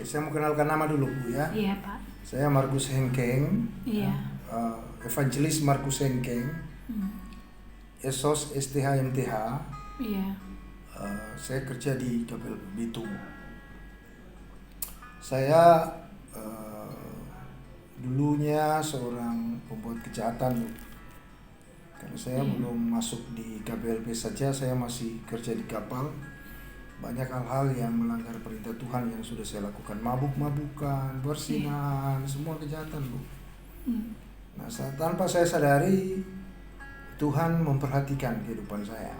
Saya mau kenalkan nama dulu Bu ya. Iya Pak. Saya Markus Hengkeng. Iya. Evangelis Markus Hengkeng. Esos STH MTH. Iya. Saya kerja di KPL Bitung. Saya dulunya seorang pembuat kejahatan Bu. Karena saya belum masuk di KPLP saja, saya masih kerja di kapal. Banyak hal-hal yang melanggar perintah Tuhan yang sudah saya lakukan. Mabuk-mabukan, bersinahan, semua kejahatan Bu. Nah, tanpa saya sadari, Tuhan memperhatikan kehidupan saya.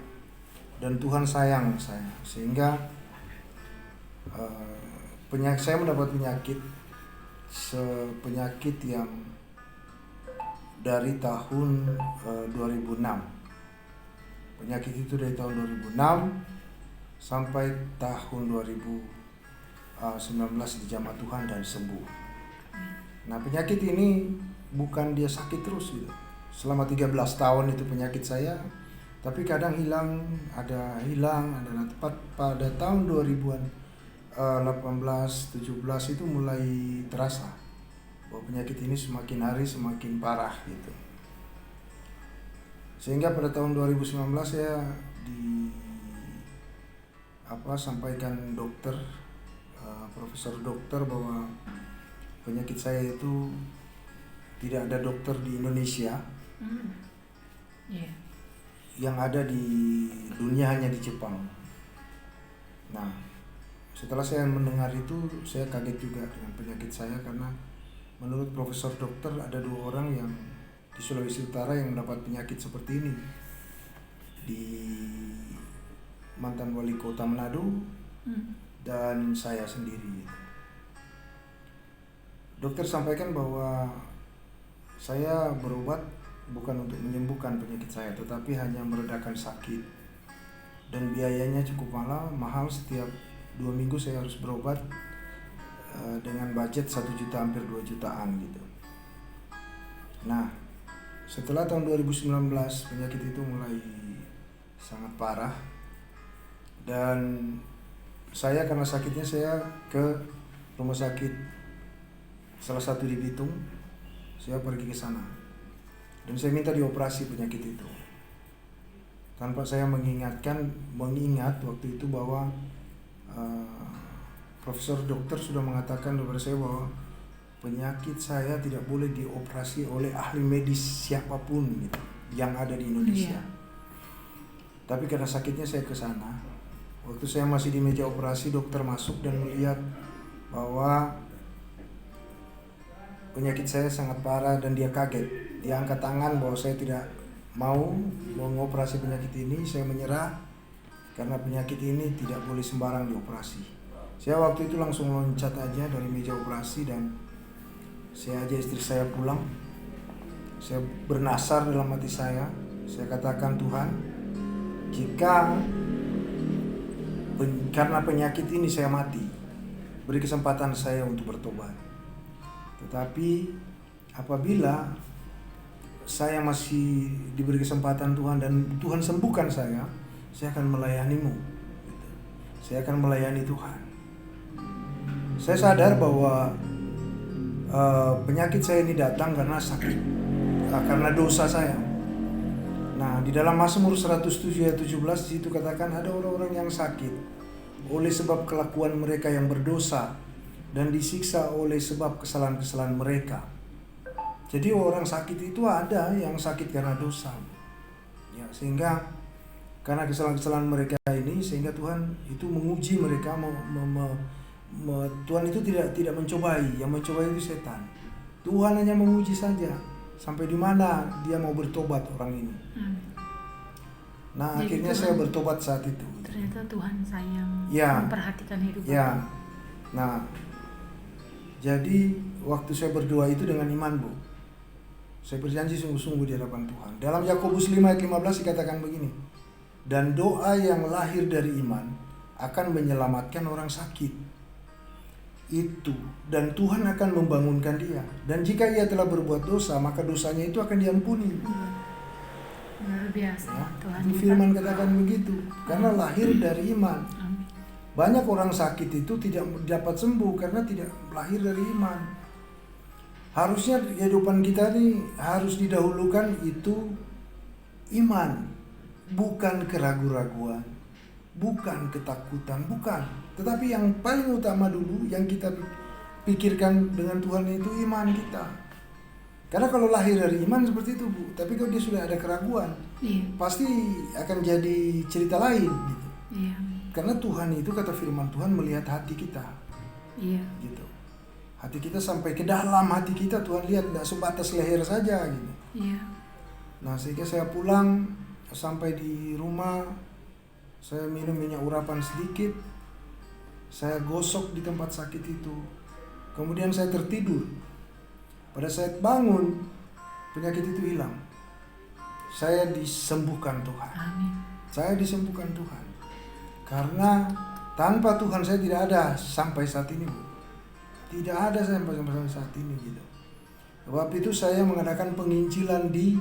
Dan Tuhan sayang saya. Sehingga saya mendapat penyakit yang dari tahun 2006. Penyakit itu dari tahun 2006 sampai tahun 2019 dijamah Tuhan dan sembuh. Nah, penyakit ini bukan dia sakit terus gitu. Selama 13 tahun itu penyakit saya, tapi kadang hilang, ada tepat pada tahun 2000-an 18, 17 itu mulai terasa bahwa penyakit ini semakin hari semakin parah gitu. Sehingga pada tahun 2019 saya sampaikan dokter, profesor dokter bahwa penyakit saya itu tidak ada dokter di Indonesia. Yang ada di dunia hanya di Jepang. Nah, setelah saya mendengar itu, saya kaget juga dengan penyakit saya karena menurut profesor dokter ada 2 orang yang di Sulawesi Utara yang mendapat penyakit seperti ini. Di mantan wali kota Manado dan saya sendiri. Dokter sampaikan bahwa saya berobat bukan untuk menyembuhkan penyakit saya, tetapi hanya meredakan sakit. Dan biayanya cukup mahal, setiap 2 minggu saya harus berobat dengan budget 1 juta, hampir 2 jutaan gitu. Nah, setelah tahun 2019 penyakit itu mulai sangat parah. Dan saya karena sakitnya saya ke rumah sakit salah satu di Bitung. Saya pergi ke sana dan saya minta dioperasi penyakit itu. Tanpa saya mengingat waktu itu bahwa profesor dokter sudah mengatakan kepada saya bahwa penyakit saya tidak boleh dioperasi oleh ahli medis siapapun gitu, yang ada di Indonesia. Tapi karena sakitnya saya ke sana. Waktu saya masih di meja operasi, dokter masuk dan melihat bahwa penyakit saya sangat parah dan dia kaget. Dia angkat tangan bahwa saya tidak mau mengoperasi penyakit ini, saya menyerah karena penyakit ini tidak boleh sembarang dioperasi. Saya waktu itu langsung loncat aja dari meja operasi dan saya ajak istri saya pulang. Saya bernasar dalam hati saya katakan, Tuhan, jika karena penyakit ini saya mati, beri kesempatan saya untuk bertobat. Tetapi apabila saya masih diberi kesempatan Tuhan dan Tuhan sembuhkan saya akan melayani-Mu. Saya akan melayani Tuhan. Saya sadar bahwa penyakit saya ini datang karena sakit, karena dosa saya. Nah, di dalam Mazmur 107 ayat 17 itu katakan ada orang-orang yang sakit oleh sebab kelakuan mereka yang berdosa dan disiksa oleh sebab kesalahan-kesalahan mereka. Jadi orang sakit itu ada yang sakit karena dosa. Ya, sehingga karena kesalahan-kesalahan mereka ini sehingga Tuhan itu menguji mereka. Tuhan itu tidak mencobai, yang mencobai itu setan. Tuhan hanya menguji saja sampai di mana dia mau bertobat orang ini. Nah, jadi akhirnya saya bertobat saat itu. Ternyata Tuhan sayang, memperhatikan hidup. Ya. Nah, jadi waktu saya berdoa itu dengan iman Bu. Saya berjanji sungguh-sungguh di hadapan Tuhan. Dalam Yakobus 5 ayat 15 dikatakan begini. Dan doa yang lahir dari iman akan menyelamatkan orang sakit itu, dan Tuhan akan membangunkan dia. Dan jika ia telah berbuat dosa, maka dosanya itu akan diampuni. Luar biasa. Ya, Tuhan itu firman katakan begitu. Karena lahir dari iman. Banyak orang sakit itu tidak dapat sembuh karena tidak lahir dari iman. Harusnya kehidupan kita ini harus didahulukan itu iman, bukan keraguan-raguan, bukan ketakutan, bukan. Tetapi yang paling utama dulu yang kita pikirkan dengan Tuhan itu iman kita. Karena kalau lahir dari iman seperti itu, Bu, tapi kalau dia sudah ada keraguan, pasti akan jadi cerita lain gitu. Karena Tuhan itu, kata firman Tuhan, melihat hati kita. Gitu. Hati kita sampai ke dalam hati kita, Tuhan lihat, tidak sebatas leher saja gitu. Nah, sehingga saya pulang sampai di rumah, saya minum minyak urapan sedikit, saya gosok di tempat sakit itu. Kemudian saya tertidur. Pada saat bangun, penyakit itu hilang. Saya disembuhkan Tuhan. Amin. Saya disembuhkan Tuhan. Karena tanpa Tuhan saya tidak ada sampai saat ini, Bu. Tidak ada sampai saat ini gitu. Sebab itu saya mengadakan penginjilan di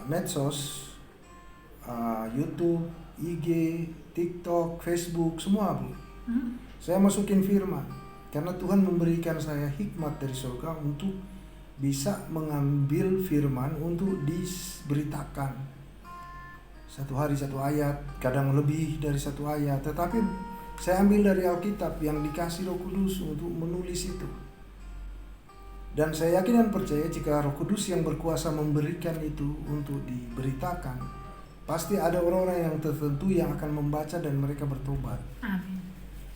medsos, YouTube, IG, TikTok, Facebook, semua, Bu. Saya masukin firman. Karena Tuhan memberikan saya hikmat dari surga untuk bisa mengambil firman untuk diberitakan. Satu hari satu ayat, kadang lebih dari satu ayat. Tetapi saya ambil dari Alkitab yang dikasih Roh Kudus untuk menulis itu. Dan saya yakin dan percaya jika Roh Kudus yang berkuasa memberikan itu untuk diberitakan, pasti ada orang-orang yang tertentu yang akan membaca dan mereka bertobat. Amin.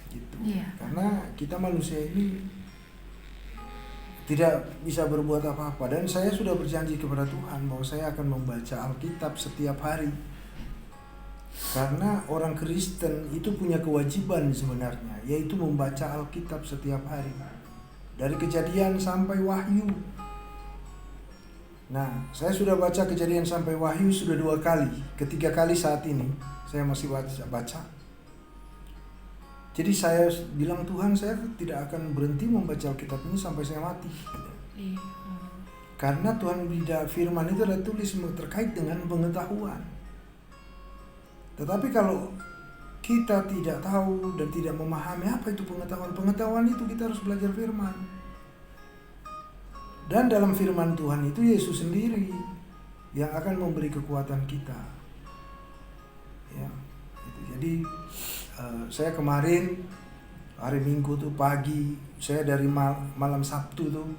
Gitu. Karena kita manusia ini tidak bisa berbuat apa-apa, dan saya sudah berjanji kepada Tuhan bahwa saya akan membaca Alkitab setiap hari. Karena orang Kristen itu punya kewajiban sebenarnya, yaitu membaca Alkitab setiap hari. Dari Kejadian sampai Wahyu. Nah, saya sudah baca Kejadian sampai Wahyu sudah 2 kali. Ketiga kali saat ini saya masih baca. Jadi saya bilang, Tuhan, saya tidak akan berhenti membaca Alkitab ini sampai saya mati. Karena Tuhan firman itu ada tulis terkait dengan pengetahuan. Tetapi kalau kita tidak tahu dan tidak memahami apa itu pengetahuan itu kita harus belajar firman. Dan dalam firman Tuhan itu Yesus sendiri yang akan memberi kekuatan kita. Ya, gitu. Jadi saya kemarin hari Minggu tuh pagi, saya dari malam Sabtu tuh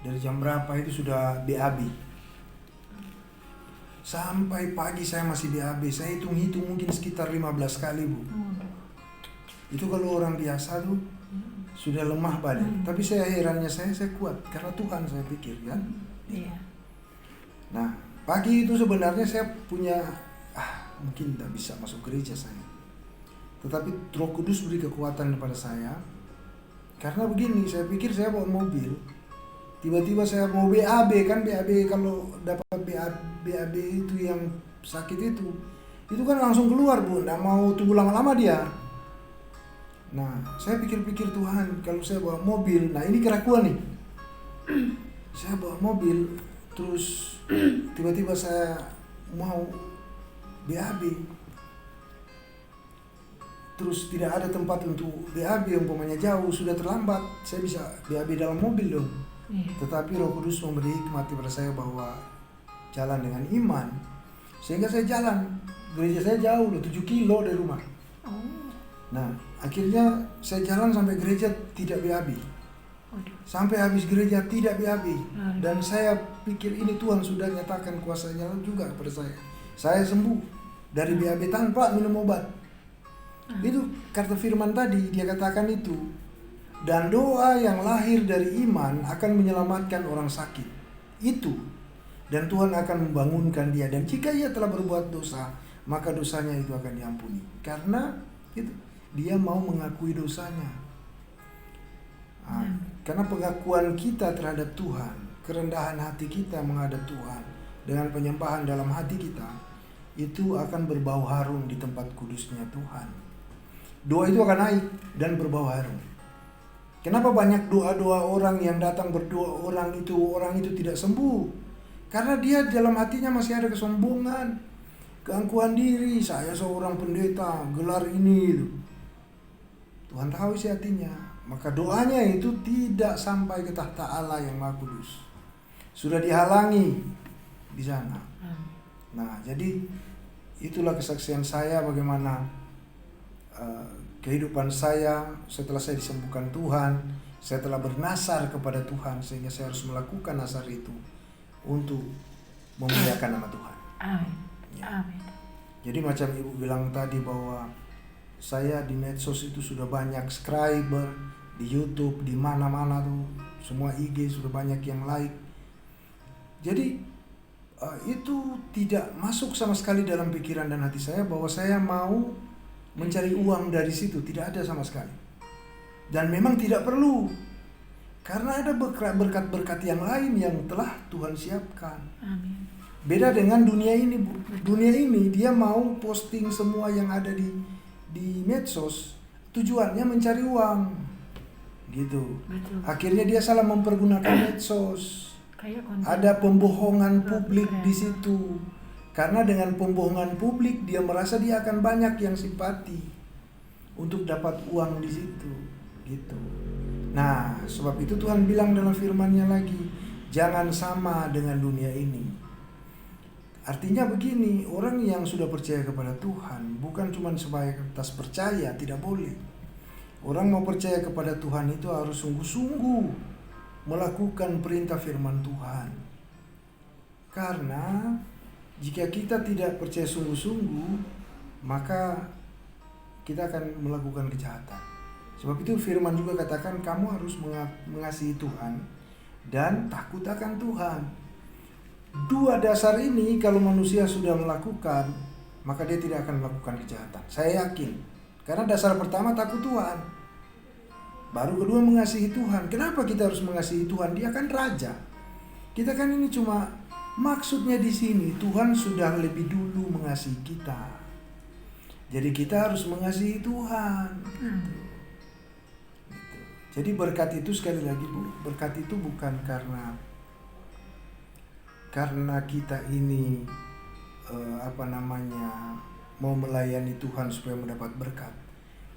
dari jam berapa itu sudah BAB. Sampai pagi saya masih BAB. Saya hitung mungkin sekitar 15 kali, Bu. Itu kalau orang biasa tuh sudah lemah badan. Tapi saya herannya saya kuat karena Tuhan, saya pikir kan. Nah, pagi itu sebenarnya saya punya mungkin tidak bisa masuk gereja saya. Tetapi Roh Kudus beri kekuatan kepada saya. Karena begini, saya pikir saya bawa mobil. Tiba-tiba saya mau BAB, kan BAB kalau dapat BAB itu yang sakit itu kan langsung keluar, Bu, nggak mau tunggu lama-lama dia. Nah, saya pikir-pikir, Tuhan, kalau saya bawa mobil, nah ini keraguan nih. Saya bawa mobil, terus tiba-tiba saya mau BAB, terus tidak ada tempat untuk BAB, umpamanya jauh, sudah terlambat, saya bisa BAB dalam mobil dong. Tetapi Roh Kudus memberi hikmat kepada saya bahwa jalan dengan iman, sehingga saya jalan. Gereja saya jauh loh, 7 kilo dari rumah. Nah, akhirnya saya jalan sampai gereja tidak BAB. Sampai habis gereja tidak BAB. Dan saya pikir ini Tuhan sudah nyatakan kuasanya juga kepada saya. Saya sembuh dari BAB tanpa minum obat. Itu kata firman tadi, dia katakan itu. Dan doa yang lahir dari iman akan menyelamatkan orang sakit. Itu. Dan Tuhan akan membangunkan dia. Dan jika ia telah berbuat dosa, maka dosanya itu akan diampuni. Karena itu, dia mau mengakui dosanya. Karena pengakuan kita terhadap Tuhan, kerendahan hati kita menghadap Tuhan, dengan penyembahan dalam hati kita, itu akan berbau harum di tempat kudusnya Tuhan. Doa itu akan naik dan berbau harum. Kenapa banyak doa-doa orang yang datang berdoa orang itu tidak sembuh? Karena dia dalam hatinya masih ada kesombongan. keangkuhan diri, saya seorang pendeta, gelar ini itu. Tuhan tahu isi hatinya. Maka doanya itu tidak sampai ke tahta Allah yang Maha Kudus. Sudah dihalangi di sana. Nah, jadi itulah kesaksian saya bagaimana kehidupan saya setelah saya disembuhkan Tuhan. Saya telah bernasar kepada Tuhan sehingga saya harus melakukan nasar itu untuk memuliakan nama Tuhan. Amin. Ya. Amin. Jadi macam Ibu bilang tadi bahwa saya di medsos itu sudah banyak subscriber, di YouTube, di mana-mana tuh, semua IG sudah banyak yang like. Jadi itu tidak masuk sama sekali dalam pikiran dan hati saya bahwa saya mau mencari uang dari situ, tidak ada sama sekali. Dan memang tidak perlu, karena ada berkat-berkat yang lain yang telah Tuhan siapkan. Amin. Beda dengan dunia ini, Bu. Dunia ini dia mau posting semua yang ada di medsos, tujuannya mencari uang, gitu. Betul. Akhirnya dia salah mempergunakan medsos. Kayak Ada pembohongan publik di situ. Karena dengan pembohongan publik dia merasa dia akan banyak yang simpati untuk dapat uang di situ, gitu. Nah, sebab itu Tuhan bilang dalam firman-Nya lagi, jangan sama dengan dunia ini. Artinya begini, orang yang sudah percaya kepada Tuhan bukan cuma sebatas percaya, tidak boleh. Orang mau percaya kepada Tuhan itu harus sungguh-sungguh melakukan perintah firman Tuhan. Karena jika kita tidak percaya sungguh-sungguh, maka kita akan melakukan kejahatan. Sebab itu firman juga katakan kamu harus mengasihi Tuhan dan takut akan Tuhan. Dua dasar ini kalau manusia sudah melakukan, maka dia tidak akan melakukan kejahatan. Saya yakin. Karena dasar pertama takut Tuhan. Baru kedua mengasihi Tuhan. Kenapa kita harus mengasihi Tuhan? Dia kan raja. Kita kan ini cuma maksudnya di sini Tuhan sudah lebih dulu mengasihi kita. Jadi kita harus mengasihi Tuhan. Gitu. Jadi berkat itu sekali lagi Bu, berkat itu bukan karena kita ini mau melayani Tuhan supaya mendapat berkat.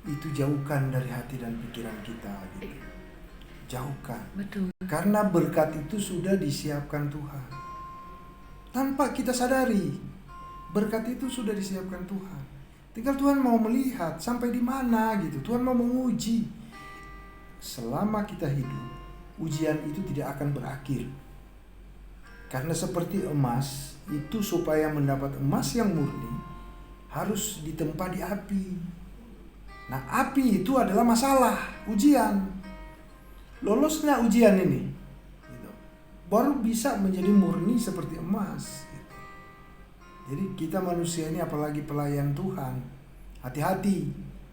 Itu jauhkan dari hati dan pikiran kita gitu. Jauhkan. Betul. Karena berkat itu sudah disiapkan Tuhan. Tanpa kita sadari, berkat itu sudah disiapkan Tuhan. Tinggal Tuhan mau melihat sampai di mana gitu. Tuhan mau menguji. Selama kita hidup, ujian itu tidak akan berakhir. Karena seperti emas, itu supaya mendapat emas yang murni harus ditempa di api. Nah, api itu adalah masalah, ujian. Lolosnya ujian ini gitu, baru bisa menjadi murni seperti emas gitu. Jadi kita manusia ini apalagi pelayan Tuhan, hati-hati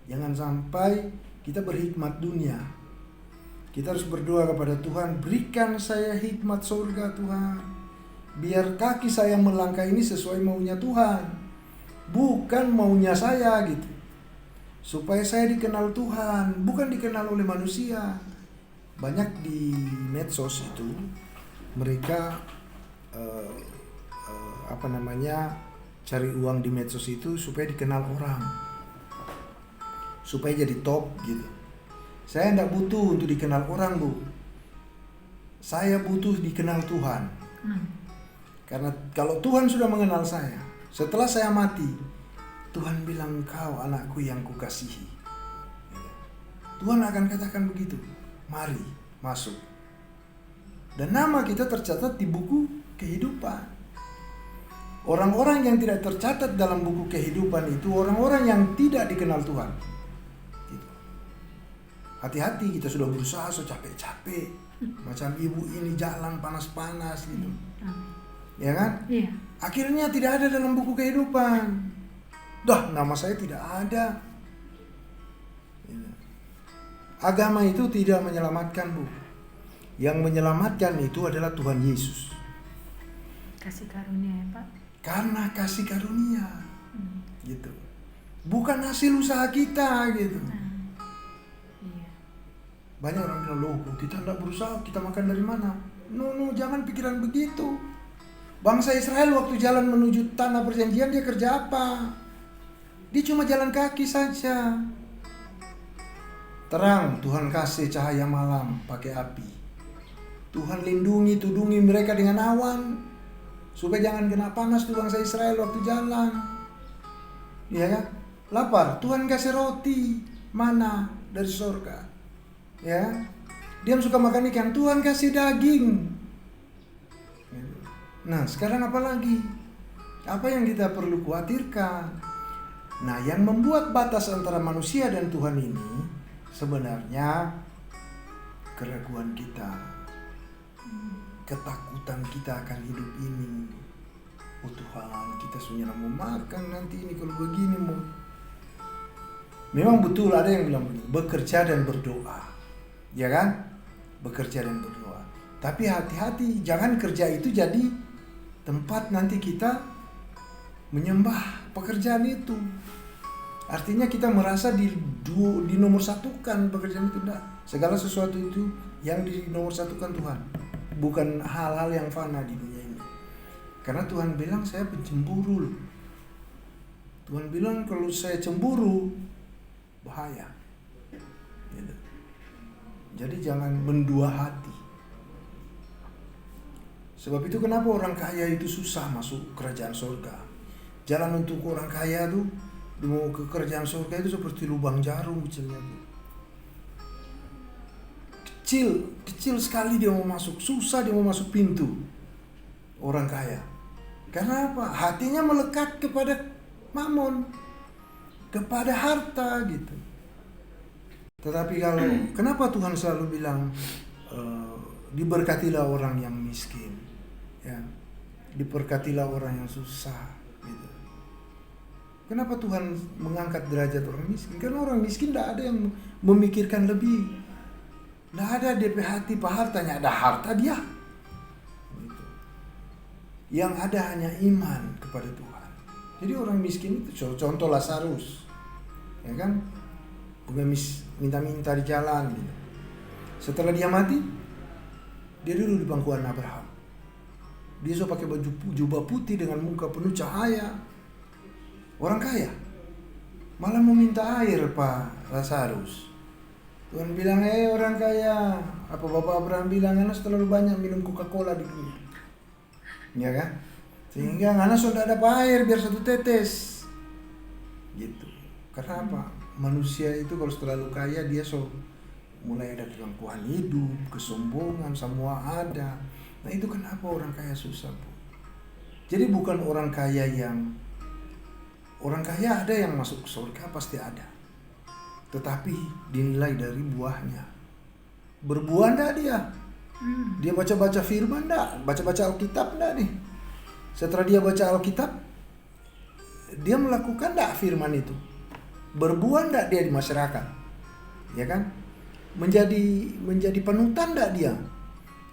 jangan sampai kita berhikmat dunia. Kita harus berdoa kepada Tuhan, berikan saya hikmat surga Tuhan, biar kaki saya melangkah ini sesuai maunya Tuhan, bukan maunya saya gitu. Supaya saya dikenal Tuhan, bukan dikenal oleh manusia. Banyak di medsos itu mereka cari uang di medsos itu supaya dikenal orang, supaya jadi top gitu. Saya tidak butuh untuk dikenal orang Bu, saya butuh dikenal Tuhan. Karena kalau Tuhan sudah mengenal saya, setelah saya mati, Tuhan bilang kau anakku yang kukasihi. Tuhan akan katakan begitu, mari masuk. Dan nama kita tercatat di buku kehidupan. Orang-orang yang tidak tercatat dalam buku kehidupan itu orang-orang yang tidak dikenal Tuhan. Gitu. Hati-hati, kita sudah berusaha capek-capek, macam ibu ini jalan panas-panas gitu. Ya kan? Iya. Akhirnya tidak ada dalam buku kehidupan. Dah, nama saya tidak ada. Agama itu tidak menyelamatkan Bu. Yang menyelamatkan itu adalah Tuhan Yesus. Kasih karunia ya Pak. Karena kasih karunia. Gitu. Bukan hasil usaha kita gitu. Iya. Banyak orang bilang, loh kita tidak berusaha, kita makan dari mana? No, jangan pikiran begitu. Bangsa Israel waktu jalan menuju tanah perjanjian dia kerja apa? Dia cuma jalan kaki saja. Terang, Tuhan kasih cahaya malam pakai api. Tuhan lindungi, tudungi mereka dengan awan supaya jangan kena panas tuh bangsa Israel waktu jalan. Ya kan? Lapar, Tuhan kasih roti mana dari surga. Ya. Dia suka makan ikan, Tuhan kasih daging. Nah, sekarang apa lagi? Apa yang kita perlu khawatirkan? Nah, yang membuat batas antara manusia dan Tuhan ini sebenarnya keraguan kita, ketakutan kita akan hidup ini. Oh Tuhan, kita sudah mau makan nanti ini kalau begini mau. Memang betul ada yang bilang begini, bekerja dan berdoa, ya kan? Bekerja dan berdoa. Tapi hati-hati, jangan kerja itu jadi tempat nanti kita menyembah pekerjaan itu. Artinya kita merasa di nomor satukan pekerjaan itu. Enggak. Segala sesuatu itu yang di nomor satukan Tuhan, bukan hal-hal yang fana di dunia ini. Karena Tuhan bilang saya pencemburu. Tuhan bilang kalau saya cemburu bahaya. Gitu. Jadi jangan mendua hati. Sebab itu kenapa orang kaya itu susah masuk kerajaan surga. Jalan untuk orang kaya tuh mau ke kerajaan surga itu seperti lubang jarum kecilnya tuh. Kecil sekali dia mau masuk, susah dia mau masuk pintu. Orang kaya. Karena apa? Hatinya melekat kepada mamon, kepada harta gitu. Tetapi kalau kenapa Tuhan selalu bilang diberkatilah orang yang miskin, ya, diberkatilah orang yang susah, gitu. Kenapa Tuhan mengangkat derajat orang miskin? Karena orang miskin tidak ada yang memikirkan lebih, tidak ada DP hati pahartanya, ada harta dia. Gitu. Yang ada hanya iman kepada Tuhan. Jadi orang miskin itu contoh Lazarus, ya kan? Pengemis minta-minta di jalan gitu. Setelah dia mati, dia duduk di pangkuan Abraham. Dia so pakai baju jubah putih dengan muka penuh cahaya. Orang kaya malah meminta air Pak Lazarus. Tuhan bilang, orang kaya, apa Bapak Abraham bilang, Anas terlalu banyak minum Coca-Cola di dunia, ya kan? Sehingga Anas sudah ada air biar 1 tetes, gitu. Karena apa? Manusia itu kalau terlalu kaya dia so mulai ada kelangkuhan hidup, kesombongan, semua ada. Nah itu kenapa orang kaya susah, Bu? Jadi bukan orang kaya ada yang masuk surga, pasti ada. Tetapi dinilai dari buahnya. Berbuah enggak dia? Dia baca-baca firman enggak? Baca-baca Alkitab enggak nih? Setelah dia baca Alkitab, dia melakukan enggak firman itu? Berbuah enggak dia di masyarakat? Ya kan? Menjadi panutan enggak dia?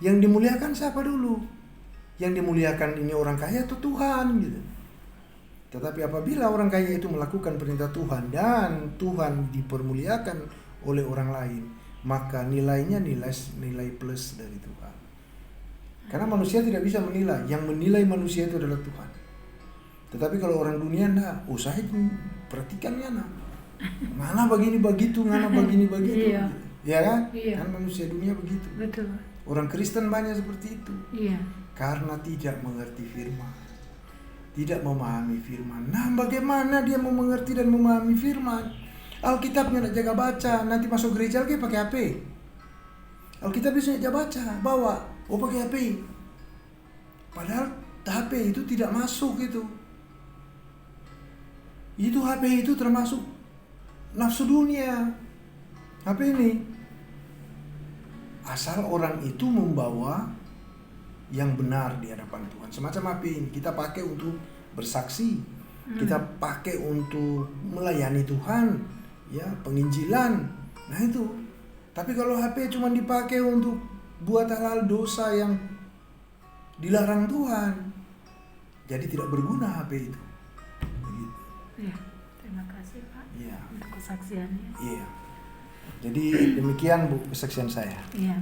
Yang dimuliakan siapa dulu? Yang dimuliakan ini orang kaya atau Tuhan gitu. Tetapi apabila orang kaya itu melakukan perintah Tuhan dan Tuhan dipermuliakan oleh orang lain, maka nilainya nilai plus dari Tuhan. Karena manusia tidak bisa menilai, yang menilai manusia itu adalah Tuhan. Tetapi kalau orang dunia enggak, saya perhatikan ya nak. Mana begini begitu, mana begini begitu. Iya. Ya kan? Iya. Kan manusia dunia begitu. Betul. Orang Kristen banyak seperti itu. Iya. Karena tidak mengerti firman. Tidak memahami firman. Nah, bagaimana dia mau mengerti dan memahami firman? Alkitabnya nak jaga baca, nanti masuk gereja lagi pakai HP. Alkitab bisa jaga baca, bawa, pakai HP. Padahal HP itu tidak masuk itu. Itu HP itu termasuk nafsu dunia. HP ini asal orang itu membawa yang benar di hadapan Tuhan. Semacam HP ini kita pakai untuk bersaksi, kita pakai untuk melayani Tuhan, ya, penginjilan. Nah itu. Tapi kalau HP cuma dipakai untuk buat hal-hal dosa yang dilarang Tuhan, jadi tidak berguna HP itu. Begitu. Iya. Terima kasih Pak. Iya. Untuk kesaksiannya. Iya. Jadi demikian Bu kesaksian saya. Iya.